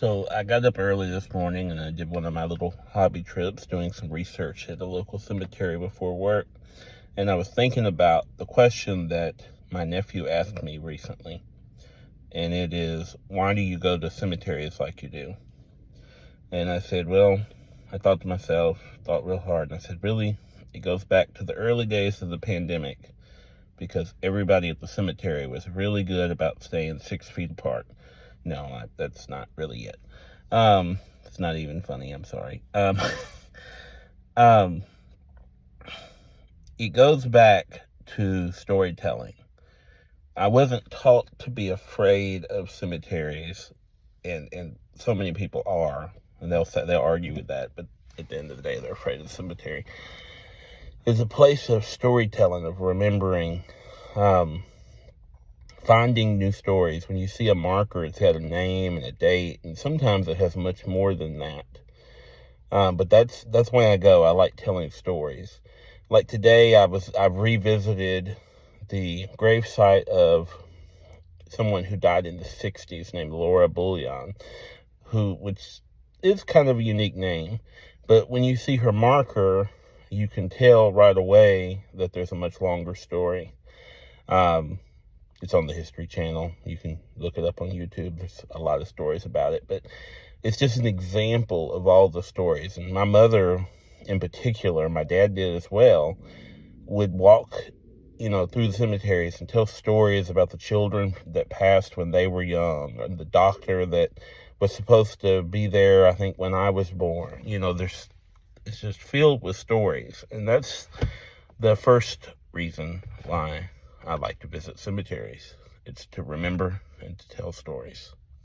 So I got up early this morning and I did one of my little hobby trips doing some research at the local cemetery before work. And I was thinking about the question that my nephew asked me recently. And it is, why do you go to cemeteries like you do? And I said, well, I thought to myself, thought real hard. And I said, really? It goes back to the early days of the pandemic because everybody at the cemetery was really good about staying 6 feet apart. No, that's not really it. It's not even funny. I'm sorry. Um, it goes back to storytelling. I wasn't taught to be afraid of cemeteries, and so many people are, and they'll argue with that. But at the end of the day, they're afraid of the cemetery. It's a place of storytelling, of remembering, finding new stories. When you see a marker, it's got a name and a date, and sometimes it has much more than that. But that's why I go. I like telling stories. Like today, I've revisited the gravesite of someone who died in the 60s named Laura Bullion, which is kind of a unique name. But when you see her marker, you can tell right away that there's a much longer story. It's on the History Channel. You can look it up on YouTube. There's a lot of stories about it, but it's just an example of all the stories. And my mother, in particular, my dad did as well, would walk, through the cemeteries and tell stories about the children that passed when they were young, and the doctor that was supposed to be there, I think, when I was born. It's just filled with stories. And that's the first reason why I like to visit cemeteries. It's to remember and to tell stories.